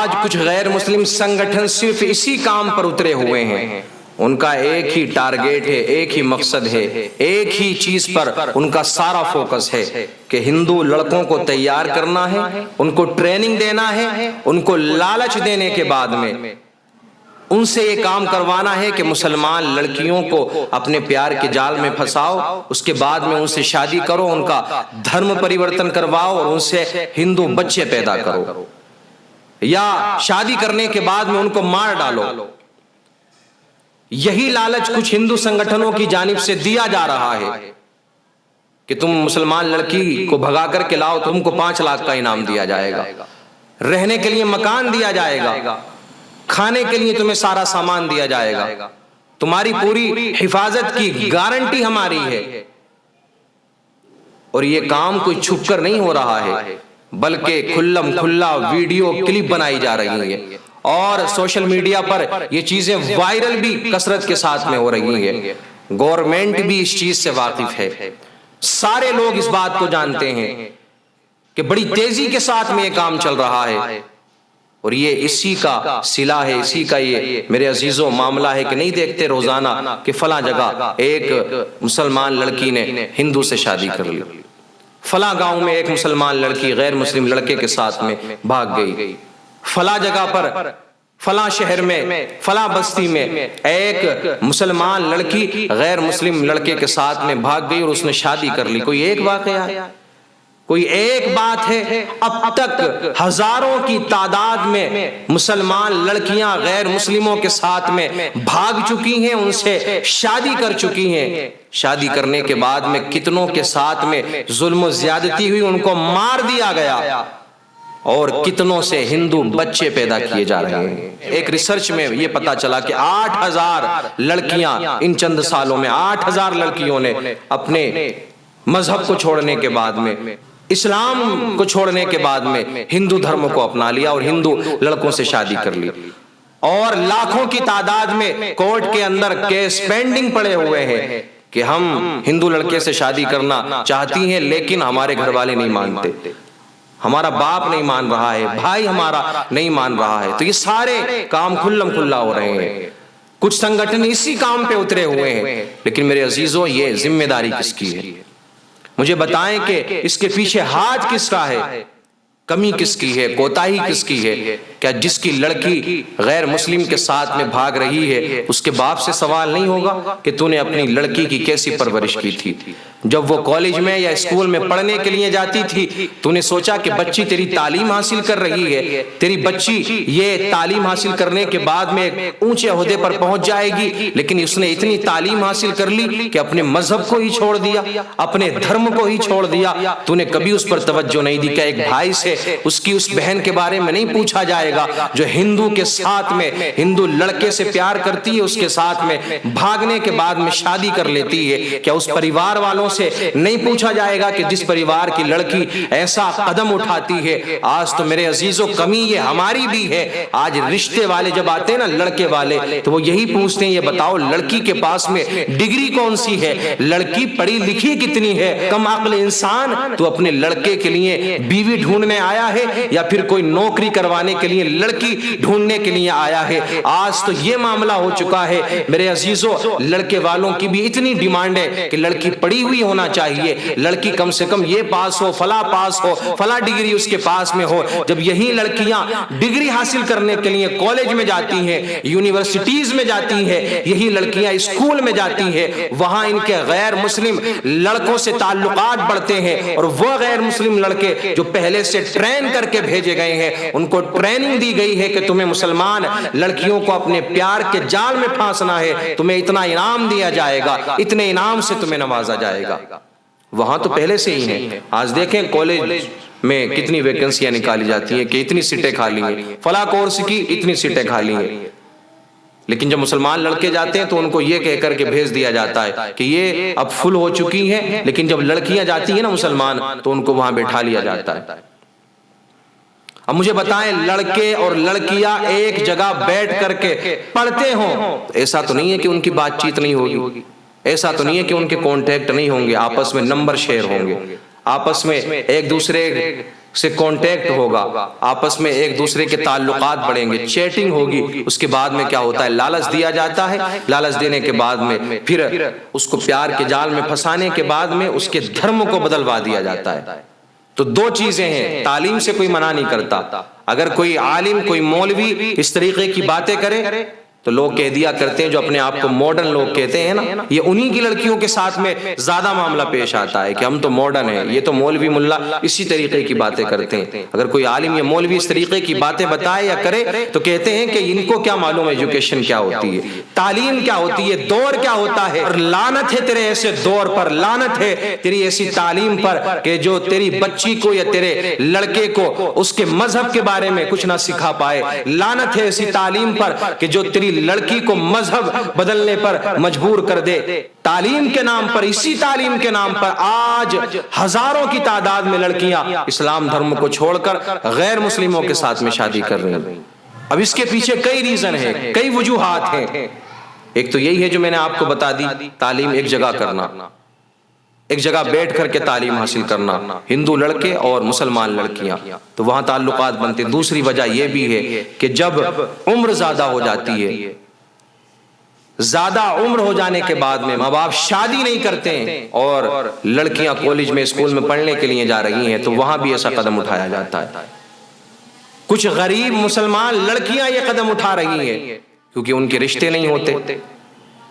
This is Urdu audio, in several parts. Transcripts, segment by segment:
آج کچھ غیر مسلم سنگٹھن صرف اسی کام پر اترے ہوئے ہیں. ان کا ایک ہی ٹارگیٹ ہے، ایک ہی مقصد ہے، ایک ہی چیز پر ان کا سارا فوکس ہے کہ ہندو لڑکوں کو تیار کرنا ہے، ان کو ٹریننگ دینا ہے، ان کو لالچ دینے کے بعد میں ان سے یہ کام کروانا ہے کہ مسلمان لڑکیوں کو اپنے پیار کے جال میں پھنساؤ، اس کے بعد میں ان سے شادی کرو، ان کا دھرم پریورتن کرواؤ اور ان سے ہندو بچے پیدا کرو، یا شادی کرنے کے بعد میں ان کو مار ڈالو. یہی لالچ کچھ ہندو سنگٹھنوں کی جانب سے دیا جا رہا ہے کہ تم مسلمان لڑکی کو بھگا کر کے لاؤ، تم کو 5 لاکھ کا انعام دیا جائے گا، رہنے کے لیے مکان دیا جائے گا، کھانے کے لیے تمہیں سارا سامان دیا جائے گا، تمہاری پوری حفاظت کی گارنٹی ہماری ہے. اور یہ کام کوئی چھپ کر نہیں ہو رہا ہے، بلکہ کھلم کھلا ویڈیو کلپ بنائی جا رہی ہے اور سوشل میڈیا پر یہ چیزیں وائرل بھی کثرت کے ساتھ میں ہو رہی ہیں. گورنمنٹ بھی اس چیز سے واقف ہے، سارے لوگ اس بات کو جانتے ہیں کہ بڑی تیزی کے ساتھ میں یہ کام چل رہا ہے. اور یہ اسی کا صلہ ہے، اسی کا یہ میرے عزیزوں معاملہ ہے کہ نہیں دیکھتے روزانہ کہ فلاں جگہ ایک مسلمان لڑکی نے ہندو سے شادی کر لی، فلاں گاؤں میں ایک مسلمان لڑکی غیر مسلم لڑکے کے ساتھ میں بھاگ گئی، فلاں جگہ پر فلاں شہر میں فلاں بستی میں ایک مسلمان لڑکی غیر مسلم لڑکے کے ساتھ میں بھاگ گئی اور اس نے شادی کر لی. کوئی ایک واقعہ ہے، کوئی ایک بات ہے؟ اب تک ہزاروں کی تعداد میں مسلمان لڑکیاں غیر مسلموں کے ساتھ میں بھاگ چکی ہیں، ان سے شادی کر چکی ہیں. شادی کرنے کے بعد میں کتنوں کے ساتھ میں ظلم و زیادتی ہوئی، ان کو مار دیا گیا، اور کتنوں سے ہندو بچے پیدا کیے جا رہے ہیں. ایک ریسرچ میں یہ پتا چلا کہ 8000 لڑکیاں ان چند سالوں میں 8000 لڑکیوں نے اپنے مذہب کو چھوڑنے کے بعد میں، اسلام کو چھوڑنے کے بعد میں ہندو دھرم کو اپنا لیا اور ہندو لڑکوں سے شادی کر لی. اور لاکھوں کی تعداد میں کورٹ کے اندر کیس پینڈنگ پڑے ہوئے ہیں کہ ہم ہندو لڑکے سے شادی کرنا چاہتی ہیں لیکن ہمارے گھر والے نہیں مانتے، ہمارا باپ نہیں مان رہا ہے، بھائی ہمارا نہیں مان رہا ہے. تو یہ سارے کام کھلم کھلا ہو رہے ہیں، کچھ سنگٹھن اسی کام پہ اترے ہوئے ہیں. لیکن میرے عزیزوں، یہ ذمہ داری کس کی ہے؟ مجھے بتائیں کہ اس کے پیچھے ہاتھ کس کا ہے؟ کمی کس کی ہے؟ کوتاہی کس کی ہے؟ کیا جس کی لڑکی غیر مسلم کے ساتھ میں بھاگ رہی ہے اس کے باپ سے سوال نہیں ہوگا کہ تو نے اپنی لڑکی کی کیسی پرورش کی تھی؟ جب وہ کالج میں یا اسکول میں پڑھنے کے لیے جاتی تھی تو نے سوچا کہ بچی تیری تعلیم حاصل کر رہی ہے، تیری بچی یہ تعلیم حاصل کرنے کے بعد میں ایک اونچے عہدے پر پہنچ جائے گی، لیکن اس نے اتنی تعلیم حاصل کر لی کہ اپنے مذہب کو ہی چھوڑ دیا، اپنے دھرم کو ہی چھوڑ دیا. تو نے کبھی اس پر توجہ نہیں دی کہ ایک بھائی سے اس کی اس بہن کے بارے میں نہیں پوچھا جائے گا جو ہندو کے ساتھ میں ہندو لڑکے سے پیار کرتی ہے، اس کے ساتھ میں بھاگنے کے بعد میں شادی کر لیتی ہے؟ کیا اس پریوار والوں سے نہیں پوچھا جائے گا کہ جس پریوار کی لڑکی ایسا قدم اٹھاتی ہے؟ آج تو میرے عزیزوں کمی یہ ہماری بھی ہے. آج رشتے والے جب آتے ہیں نا، لڑکے والے، تو وہ یہی پوچھتے ہیں یہ بتاؤ لڑکی کے پاس میں ڈگری کون سی ہے، لڑکی پڑھی لکھی کتنی ہے؟ کم عقل انسان، تو اپنے لڑکے کے لیے بیوی ڈھونڈنے آیا ہے یا پھر کوئی نوکری کروانے کے لیے لڑکی ڈھونڈنے کے لیے آیا ہے؟ آج تو یہ معاملہ ہو چکا ہے میرے عزیزوں. لڑکے والوں کی بھی اتنی ڈیمانڈ ہے کہ لڑکی پڑھی ہوئی ہونا چاہیے، لڑکی کم سے کم یہ پاس ہو، فلاں پاس ہو، فلاں ڈگری اس کے پاس میں ہو. جب یہی لڑکیاں ڈگری حاصل کرنے کے لیے کالج میں جاتی ہیں، یونیورسٹیز میں جاتی ہیں، یہی لڑکیاں اسکول میں جاتی ہیں، وہاں ان کے غیر مسلم لڑکوں سے تعلقات بڑھتے ہیں، اور وہ غیر مسلم لڑکے جو پہلے سے ٹرین کر کے بھیجے گئے ہیں، ان کو ٹریننگ دی گئی ہے کہ تمہیں مسلمان لڑکیوں کو اپنے پیار کے جال میں پھانسنا ہے، تمہیں اتنا انعام دیا جائے گا، اتنے انعام سے تمہیں نوازا جائے گا. وہاں تو پہلے سے ہی ہیں. آج دیکھیں کالج میں کتنی ویکنسیاں نکالی جاتی ہیں کہ اتنی سیٹیں خالی ہیں، فلاں کورس کی اتنی سیٹیں خالی ہیں. لیکن جب مسلمان لڑکے جاتے ہیں تو ان کو یہ کہہ کر کے بھیج دیا جاتا ہے کہ یہ اب فل ہو چکی ہیں. لیکن جب لڑکیاں جاتی ہیں نا مسلمان، تو ان کو وہاں بیٹھا لیا جاتا ہے. اب مجھے بتائیں، لڑکے اور لڑکیاں ایک جگہ بیٹھ کر کے پڑھتے ہوں، ایسا تو نہیں ہے کہ ان کی بات چیت نہیں ہوگی، ایسا تو نہیں ہے کہ ان کے کانٹیکٹ نہیں ہوں گے، آپس میں نمبر شیئر ہوں گے، آپس میں ایک دوسرے سے کانٹیکٹ ہوگا، آپس میں ایک دوسرے کے تعلقات بڑھیں گے، چیٹنگ ہوگی، اس کے بعد میں کیا ہوتا ہے، لالچ دیا جاتا ہے، لالچ دینے کے بعد میں پھر اس کو پیار کے جال میں پھنسانے کے بعد میں اس کے دھرم کو بدلوا دیا جاتا ہے۔ تو دو چیزیں ہیں، تعلیم سے کوئی منع نہیں کرتا، اگر کوئی عالم کوئی مولوی اس طریقے کی باتیں کرے تو لوگ کہہ دیا کرتے ہیں، جو اپنے آپ کو ماڈرن لوگ کہتے ہیں نا، یہ انہی کی لڑکیوں کے ساتھ میں زیادہ معاملہ پیش آتا ہے کہ ہم تو ماڈرن ہیں، یہ تو مولوی ملا اسی طریقے کی باتیں کرتے ہیں۔ اگر کوئی عالم یا مولوی اس طریقے کی باتیں بتائے یا کرے تو کہتے ہیں کہ ان کو کیا معلوم ایجوکیشن کیا ہوتی ہے، تعلیم کیا ہوتی ہے، دور کیا ہوتا ہے، اور لعنت ہے تیرے ایسے دور پر، لعنت ہے تیری ایسی تعلیم پر کہ جو تیری بچی کو یا تیرے لڑکے کو اس کے مذہب کے بارے میں کچھ نہ سکھا پائے، لعنت ہے ایسی تعلیم پر کہ جو تیری لڑکی کو مذہب بدلنے پر مجبور کر دے۔ تعلیم کے نام پر، اسی تعلیم کے نام پر آج ہزاروں کی تعداد میں لڑکیاں اسلام دھرم کو چھوڑ کر غیر مسلموں کے ساتھ میں شادی کر رہی ہیں۔ اب اس کے پیچھے کئی ریزن ہیں، کئی وجوہات ہیں۔ ایک تو یہی ہے جو میں نے آپ کو بتا دی، تعلیم ایک جگہ کرنا، ایک جگہ بیٹھ کر کے تعلیم حاصل کرنا، ہندو لڑکے اور مسلمان لڑکیاں، تو وہاں تعلقات بنتے۔ دوسری وجہ یہ بھی ہے کہ جب عمر زیادہ ہو جاتی ہے، زیادہ عمر ہو جانے کے بعد میں ماں باپ شادی نہیں کرتے ہیں اور لڑکیاں کالج میں اسکول میں پڑھنے کے لیے جا رہی ہیں، تو وہاں بھی ایسا قدم اٹھایا جاتا ہے۔ کچھ غریب مسلمان لڑکیاں یہ قدم اٹھا رہی ہیں کیونکہ ان کے رشتے نہیں ہوتے۔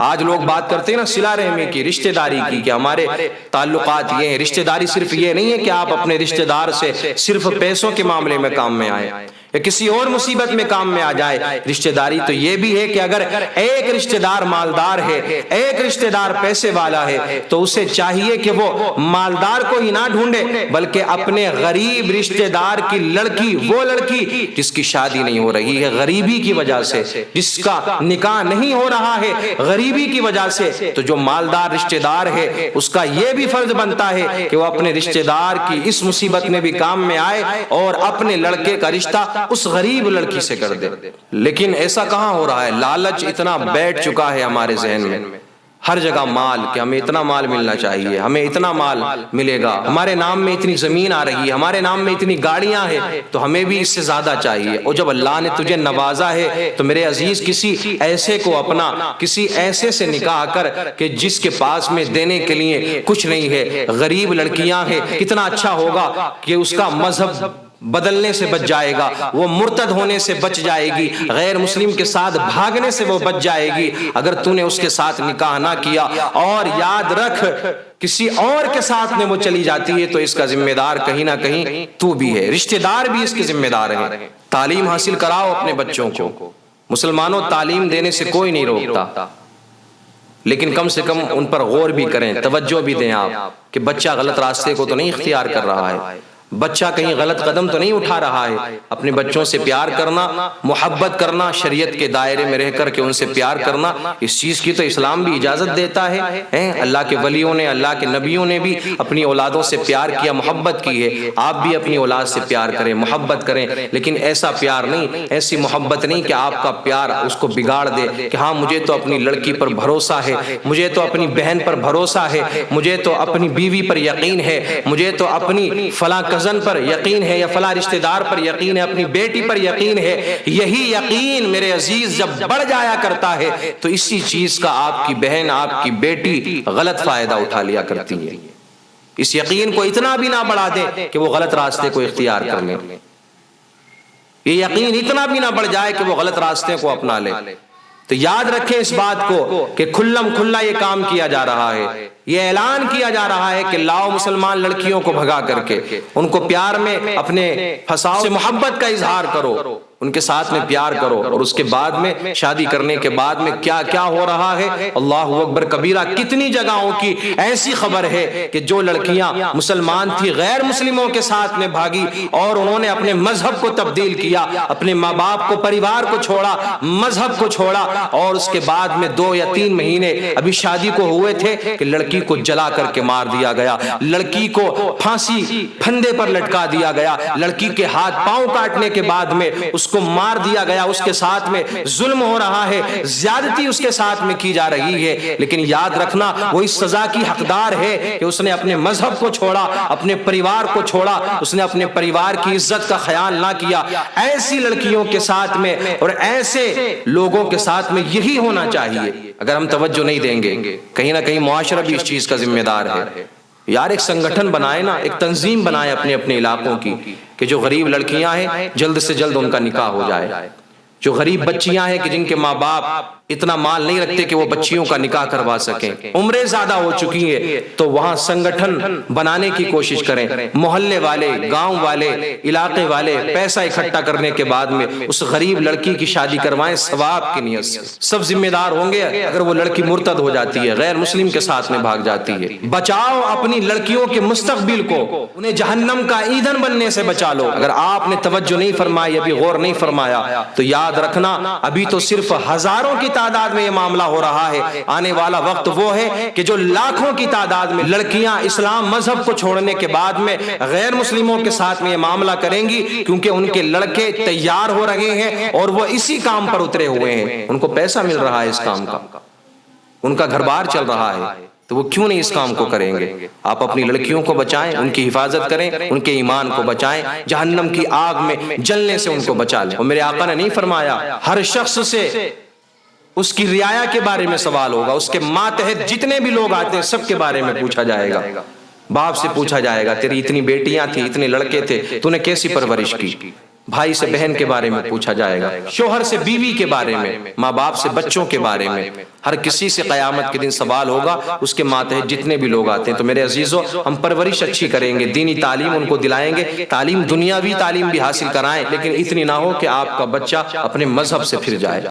آج لوگ بات کرتے ہیں نا صلہ رحمی کی، رشتہ داری کی، کہ ہمارے تعلقات یہ ہیں۔ رشتہ داری صرف یہ نہیں ہے کہ آپ اپنے رشتہ دار سے صرف پیسوں کے معاملے میں کام میں آئے یا کسی اور مصیبت میں کام میں آ جائے۔ رشتہ داری تو یہ بھی ہے کہ اگر ایک رشتہ دار مالدار ہے، ایک رشتہ دار پیسے والا ہے، تو اسے چاہیے کہ وہ مالدار کو ہی نہ ڈھونڈے بلکہ اپنے غریب رشتہ دار کی لڑکی، وہ لڑکی جس کی شادی نہیں ہو رہی ہے غریبی کی وجہ سے، جس کا نکاح نہیں ہو رہا ہے غریبی کی وجہ سے، تو جو مالدار رشتہ دار ہے اس کا یہ بھی فرض بنتا ہے کہ وہ اپنے رشتہ دار کی اس مصیبت میں بھی کام میں آئے اور اپنے لڑکے کا رشتہ اس غریب لڑکی سے کر دے۔ لیکن ایسا کہاں ہو رہا ہے؟ لالچ اتنا بیٹھ چکا ہے ہمارے ذہن میں، ہر جگہ مال، کہ ہمیں اتنا مال ملنا چاہیے، ہمیں اتنا مال ملے گا، ہمارے نام میں اتنی زمین آ رہی ہے، ہمارے نام میں اتنی گاڑیاں ہیں، تو ہمیں بھی اس سے زیادہ چاہیے۔ اور جب اللہ نے تجھے نوازا ہے تو میرے عزیز کسی ایسے کو اپنا، کسی ایسے سے نکاح کر کہ جس کے پاس میں دینے کے لیے کچھ نہیں ہے، غریب لڑکیاں ہیں، کتنا اچھا ہوگا کہ اس کا مذہب بدلنے سے بچ جائے گا، وہ مرتد ہونے سے بچ جائے گی، غیر مسلم کے ساتھ بھاگنے سے وہ بچ جائے گی اگر تو نے اس کے ساتھ نکاح نہ کیا۔ اور یاد رکھ کسی اور کے ساتھ میں وہ چلی جاتی ہے تو اس کا ذمہ دار کہیں نہ کہیں تو بھی ہے، رشتہ دار بھی اس کے ذمہ دار ہیں۔ تعلیم حاصل کراؤ اپنے بچوں کو، مسلمانوں تعلیم دینے سے کوئی نہیں روکتا، لیکن کم سے کم ان پر غور بھی کریں، توجہ بھی دیں آپ کہ بچہ غلط راستے کو تو نہیں اختیار کر رہا ہے، بچہ کہیں غلط قدم تو نہیں اٹھا رہا ہے۔ اپنے بچوں سے پیار کرنا، محبت کرنا، شریعت کے دائرے میں رہ کر کے ان سے پیار کرنا، اس چیز کی تو اسلام بھی اجازت دیتا ہے۔ اللہ کے ولیوں نے، اللہ کے نبیوں نے بھی اپنی اولادوں سے پیار کیا، محبت کی ہے۔ آپ بھی اپنی اولاد سے پیار کریں، محبت کریں، لیکن ایسا پیار نہیں، ایسی محبت نہیں کہ آپ کا پیار اس کو بگاڑ دے کہ ہاں مجھے تو اپنی لڑکی پر بھروسہ ہے، مجھے تو اپنی بہن پر بھروسہ ہے، مجھے تو اپنی بیوی پر یقین ہے، مجھے تو اپنی فلاں کزن پر یقین ہے یا فلاں رشتہ دار پر یقین ہے، اپنی بیٹی پر یقین ہے۔ یہی یقین میرے عزیز جب بڑھ جایا کرتا ہے تو اسی چیز کا آپ کی بہن، آپ کی بیٹی غلط فائدہ اٹھا لیا کرتی ہے۔ اس یقین کو اتنا بھی نہ بڑھا دے کہ وہ غلط راستے کو اختیار کر لیں، یہ یقین اتنا بھی نہ بڑھ جائے کہ وہ غلط راستے کو اپنا لے۔ تو یاد رکھیں اس بات کو کہ کھلم کھلا یہ کام کیا جا رہا ہے، یہ اعلان کیا جا رہا ہے کہ لاؤ مسلمان لڑکیوں کو بھگا کر کے ان کو پیار میں اپنے پھنساؤ سے محبت کا اظہار کرو، ان کے ساتھ میں پیار کرو، اور اس کے بعد میں شادی کرنے کے بعد میں کیا کیا ہو رہا ہے، اللہ اکبر کبیرہ۔ کتنی جگہوں کی ایسی خبر ہے کہ جو لڑکیاں مسلمان تھی غیر مسلموں کے ساتھ میں بھاگی اور انہوں نے اپنے مذہب کو تبدیل کیا، اپنے ماں باپ کو، پریوار کو چھوڑا، مذہب کو چھوڑا، اور اس کے بعد میں 2 یا 3 مہینے ابھی شادی کو ہوئے تھے کہ لڑکی لڑکی کو جلا کر کے مار دیا گیا، لڑکی کو پھانسی پھندے پر لٹکا دیا گیا، لڑکی کے ہاتھ پاؤں کاٹنے کے بعد میں اس کو مار دیا گیا، اس کے ساتھ میں ظلم ہو رہا ہے، زیادتی اس کے ساتھ میں کی جا رہی ہے، لیکن یاد رکھنا وہ اس سزا کی حقدار ہے کہ اس نے اپنے مذہب کو چھوڑا، اپنے پریوار کو چھوڑا، اس نے اپنے پریوار کی عزت کا خیال نہ کیا۔ ایسی لڑکیوں کے ساتھ میں اور ایسے لوگوں کے ساتھ میں یہی ہونا چاہیے۔ اگر ہم توجہ نہیں دیں گے، کہیں نہ کہیں معاشرہ بھی اس چیز کا ذمہ دار ہے۔ یار ایک سنگٹھن بنائے نا، ایک تنظیم بنائے اپنے اپنے علاقوں کی، کہ جو غریب لڑکیاں ہیں جلد سے جلد ان کا نکاح ہو جائے، جو غریب بچیاں ہیں کہ جن کے ماں باپ اتنا مال نہیں رکھتے کہ وہ بچیوں کا نکاح کروا سکیں، عمریں زیادہ ہو چکی ہیں، تو وہاں سنگٹھن بنانے کی کوشش کریں، محلے والے، گاؤں والے، علاقے والے پیسہ اکٹھا کرنے کے بعد میں اس غریب لڑکی کی شادی کروائیں ثواب کی نیت سے۔ سب ذمہ دار ہوں گے اگر وہ لڑکی مرتد ہو جاتی ہے، غیر مسلم کے ساتھ میں بھاگ جاتی ہے۔ بچاؤ اپنی لڑکیوں کے مستقبل کو، انہیں جہنم کا ایندھن بننے سے بچا لو۔ اگر آپ نے توجہ نہیں فرمائی، ابھی غور نہیں فرمایا، تو یاد رکھنا ابھی تو صرف ہزاروں کی تعداد میں یہ معاملہ ہو رہا ہے، آنے والا وقت وہ ہے کہ جو لاکھوں کی تعداد میں لڑکیاں اسلام مذہب کو چھوڑنے کے بعد میں غیر مسلموں کے ساتھ میں یہ معاملہ کریں گی، کیونکہ ان کے لڑکے تیار ہو رہے ہیں اور وہ اسی کام پر اترے ہوئے ہیں، ان کو پیسہ مل رہا ہے اس کام کا، ان کا گھر بار چل رہا ہے، تو وہ کیوں نہیں اس کام کو کریں گے؟ آپ اپنی لڑکیوں کو بچائیں، ان کی حفاظت کریں، ان کے ایمان کو بچائیں، جہنم کی آگ میں جلنے سے ان کو بچا لیں۔ اور میرے آقا نے نہیں فرمایا ہر شخص سے اس کی رعایا کے بارے میں سوال ہوگا، اس کے ماتحت جتنے بھی لوگ آتے ہیں سب کے بارے میں پوچھا جائے گا، باپ سے پوچھا جائے گا تیری اتنی بیٹیاں تھی، اتنے لڑکے تھے، تو نے کیسی پرورش کی، بھائی سے بہن کے بارے میں پوچھا جائے گا، شوہر سے بیوی کے بارے میں، ماں باپ سے بچوں کے بارے میں، ہر کسی سے قیامت کے دن سوال ہوگا، اس کے ماتحت جتنے بھی لوگ آتے ہیں۔ تو میرے عزیزو، ہم پرورش اچھی کریں گے، دینی تعلیم ان کو دلائیں گے، تعلیم دنیاوی تعلیم بھی حاصل کرائیں، لیکن اتنی نہ ہو کہ آپ کا بچہ اپنے مذہب سے پھر جائے۔